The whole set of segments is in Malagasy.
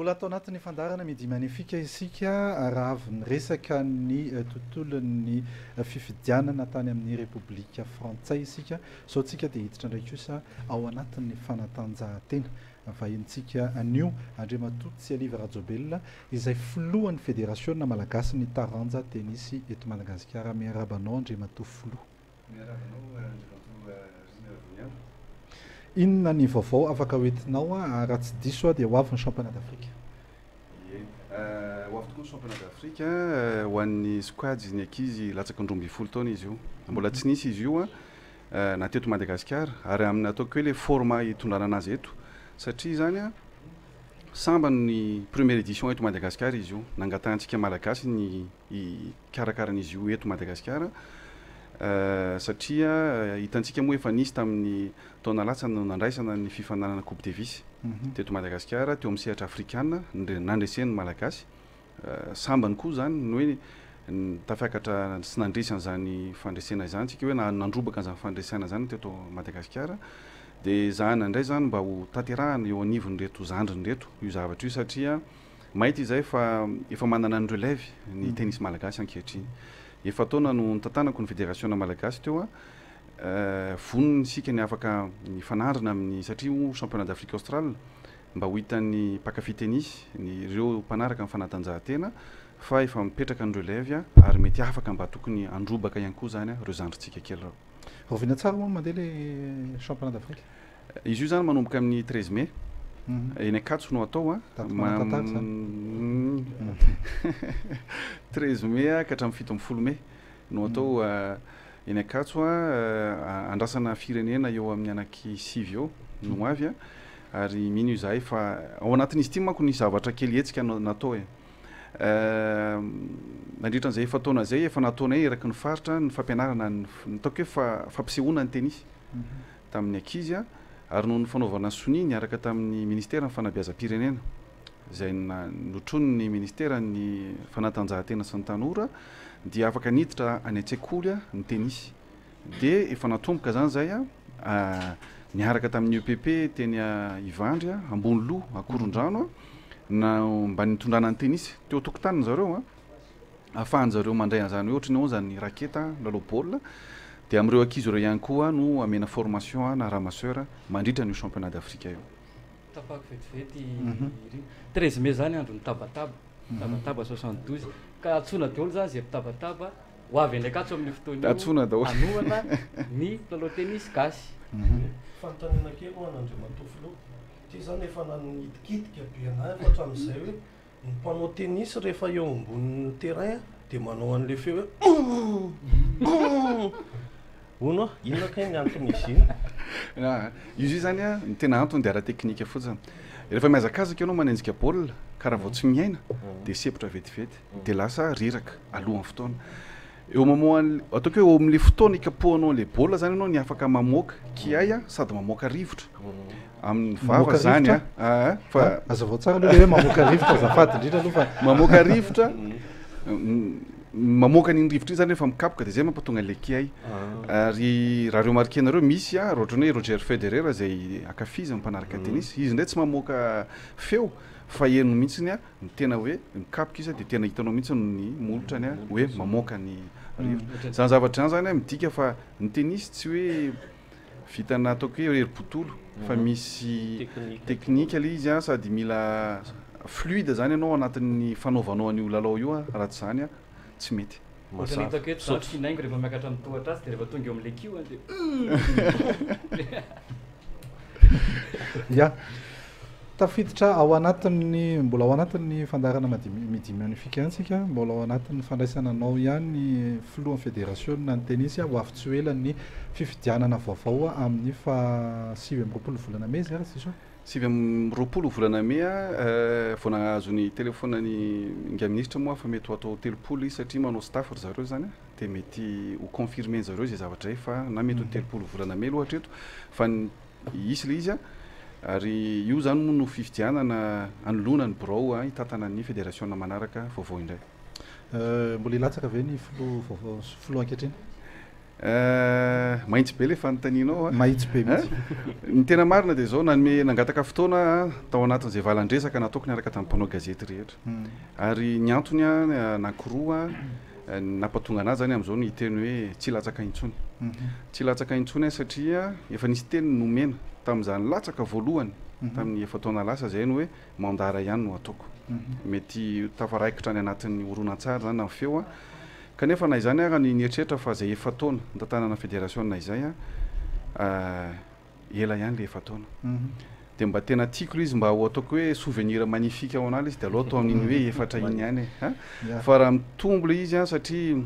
Mbola atao anatin'ny fandarana midi magnifika isika raha avy niresaka ny tontolon'ny fifidianana tany amin'ny Repoblika Frantsay isika. Sao tsika dia hiditra ndraiky kosa ao anatin'ny fanatanjahantena. Vahintsika anio Andriamatoto Tsialiva Rajobelona izay filohan'ny Fédération Malagasy ny taranja tenisy eto Madagasikara. Miarabanao Andriamatoto filoha. Inona ny vaovao afaka hoentinao raha tsy diso dia ho avy ny championnat d'Afrique. Ho avy tokoa ny championnat d'Afrique ho an'ny squad ny ankizy latsaka androa ambin'ny folo taona izy io. Mbola tsy nisy izy io na teto Madagasikara ary amin'ny ataoko hoe le format hitondrana anazy eto satria zany samba ny première édition eto Madagasikara izy io nangatahantsika malagasy ny karakaran'izy io eto Madagasikara. Satria hitantsika moa efa nisy tamin'ny taona latsana nandraisana ny fifananana Coupe Davis teto Madagasikara teo amin'ny sehatra afrikana nandresen'ny malagasy sambany koa zany ny hoe tafiakatra sy nandresana zany fandresena izany tsika hoe nandrobaka an'izany fandresena zany teto Madagasikara dia zany indray zany mba ho tanterahana eo anivon'ireto zandrin'ireto io zavatra io satria mahita izay fa efa manana ny relève ny tennis malagasy ankehitriny. Efa taona no nitantanako ny Fédération Malagasy teo voniny sika ny afaka ny fanarina amin'ny satria championnat d'Afrique australe mba ho hitan'ny mpakafy tennis ny ireo mpanaraka amin'ny fanatanjahantena fa efa mipetraka ny relève ary mety afaka mba tokony androbaka ihany koa zany ireo zandritsika kely reo. Rovina tsara moa mandeha le championnat d'Afrique. Izy io zany manomboka amin'ny 13 mai. Eny Akatso no atao 13 mai ka hatramin'ny 17 mai no atao eny Akatso andrasana firenena eo amin'ny anaky 5 eo no avy ary mino izahay fa ao anatin'izy ity manko ny zavatra kely hetsika natao nandritran'izay efa taona zay efa nataonay eraky ny faritra ny fampianarana nataoko hoe fampisehoana ny tenisy tamin'ny ankizy ary no ny fanaovana soni niaraka tamin'ny ministère ny fanabeazam-pirenena izay notron'ny ministère ny fanatanjahantena sy ny tanora dia afaka niditra any an-tsekoly ny tenisy dia efa natomboka zany zay niaraka tamin'ny UPP teny Ivandry ambony loha Akorondrano na mba nitondrana ny tenisy teo tokotaniny zareo ahafahany zareo mandray an'izany ohatry ny ao zany raketa lalao baolina dia amin'ireo ankizy ireo ihany koa no amena formation na ramasseur mandritra ny championnat d'Afrique io. Tapako vetivety 13 mai zany andro ny tabataba 72 ka atsona daholo zany zay tabataba ho avy eny Akatso amin'ny fotoana io atsona daholo anohana ny lalao tenisy gasy. Fanontaniana kely ho an'Andriamatoto filoha ty zany efa nanidikitika be anahy fa hatramin'izay hoe ny mpanao tenisy rehefa eo ambonin'ny terrain dia manao an'le feo hoe ono inona kay ny anton'izy iny. Izy io zany ny tena antony dia ara-teknika fotsiny. Rehefa mihazakazaka ianao manenjika baolina karaha vao tsy miaina dia sepotra vetivety dia lasa riraka alohan'ny fotoana. Eo mamoa ataoko hoe eo amin'le fotoana ikapohanao le baolina zany ianao ny afaka mamoaka kiay sady mamoaka rivotra amin'ny vava zany fa azavao tsara aloha hoe mamoaka rivotra azafady indrindra aloha fa mamoaka rivotra mamoaka n'iny rivotra iny zany rehefa mikapoka dia zay mampatonga le kiay ary raha reo marikenareo misy ohatrany hoe Roger Federer zay akafizy mpanaraka tenisy izy ndray tsy mamoaka feo fa eno mihitsiny ny tena hoe mikapoka izy dia tena hitanao mihitsy ny molotrany hoe mamoaka ny rivotra zany zavatra zany zany midika fa ny tenisy tsy hoe vitana ataoko hoe herim-potolo fa misy teknika le izy sady mila fluide zany ianao anatin'ny fanaovanao an'io lalao io raha tsy zany tsy mety. Ohatrany hitako eto zany finaingo rehefa miakatra amin'ny tohatra azy dia rehefa tonga eo amin'le kiho dia ya tafiditra ao anatin'ny mbola ao anatin'ny fandarana midi magnifique antsika mbola ao anatin'ny fandraisana anao ihany filohan'ny fédération ny tenisy ho avy tsy ho ela ny fifidianana vaovao amin'ny fa 9 volana mai zay raha sisy 9 volana mai vao nahazo ny telefonany nga ministre moa fa mety ho atao 3 izy satria manao staff ry zareo zany dia mety ho confirmer zareo zay zavatra fa na mety ho 3 volana mai loatra eto fa isy le izy ary io zany moa no fifidianana anoloana ny birao hitatana ny fédération manaraka vaovao indray. Mbola ilatsaka ve ny filoha ankehitriny? 9 volana mai 2018 no nahazo ny telefonany nga ministre moa fa mety ho atao 3 izy mahitsy be le fanontanianao mahitsy be mihitsy ny tena marina dia zao nanome nangataka fotoana tao anatin'izay valandresaka nataoko niaraka tamin'ny mpanao gazety rehetra ary ny antony a nakiroa nampatonga anazy zany am'izao ny teny hoe tsy latsaka intsony tsy latsaka intsony satria efa nisy teny nomena tamin'izany latsaka voalohany tamin'ny efa taona lasa zay ny hoe mandara ihany no ataoko mety tafaraikitra any anatin'ny horonan-tsary zany na feo kanefa na izany ara ny nieritreritra fa zay efa taona ntantanana fédération na izay ela ihany le efa taona dia mba tena tiako izy mba ho ataoko hoe souvenir magnifique ao an'ala izy dia aloha atao amin'iny hoe efatra iny ihany fa raha mitombo le izy satria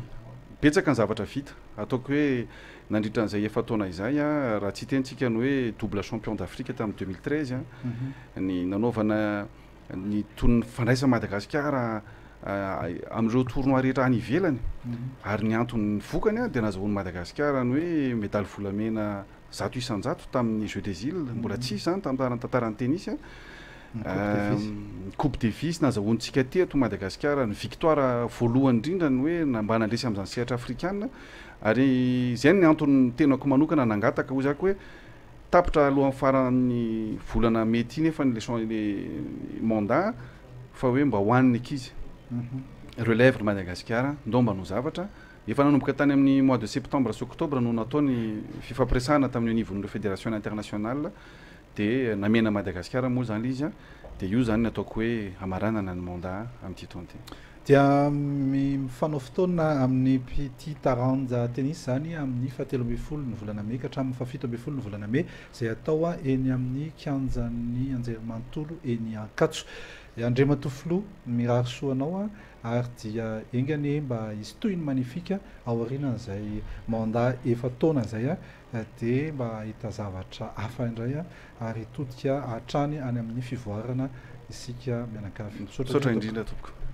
betsaka ny zavatra vita ataoko hoe nandritran'izay efa taona izay raha tsy tentsika ny hoe double champion d'Afrique tamin'ny 2013 ny nanaovana ny ton'ny fandraisa Madagasikara amin'ireo tournoi rehetra any ivelany ary ny antony vokany dia nazahoan'ny Madagasikara ny hoe médaille volamena 100 isan-jato tamin'ny Jeux des Îles mbola tsy zany tamin'ny tantaran'ny tennis Coupe Davis nazahoantsika teto Madagasikara ny victoire voalohany indrindra ny hoe mba nandresy amin'izany sehatra afrikana ary izay ny antony tenako manokana nangataka ho zako hoe tapitra alohan'ny faran'ny volana mety nefa le mandat fa hoe mba hoan'ny ankizy relève Madagasikara ndomba no zavatra efa nanomboka tany amin'ny mois de septembre sy octobre no natao ny fifampiresahana tamin'ny nivon'ireo fédération internationale dia namena Madagasikara moa zany izy dia io zany nataoko hoe amaranana ny mandat amin'ity taona ty dia mifanao fotoana amin'ny petit taranja tennis zany amin'ny 17 ny volana May ka hatramin'ny 17 ny volana May zay atao eny amin'ny kianjan'ny Anjerimanontolo eny Ankatso Andriamatofilo mirary soanao ary dia engany mba istoiny magnifika ao aorianan'izay mandat efa taona zay dia mba hita zavatra hafa indray ary todika hatrany any amin'ny fivoarana isika mianakavy misaotra indrindra tompoko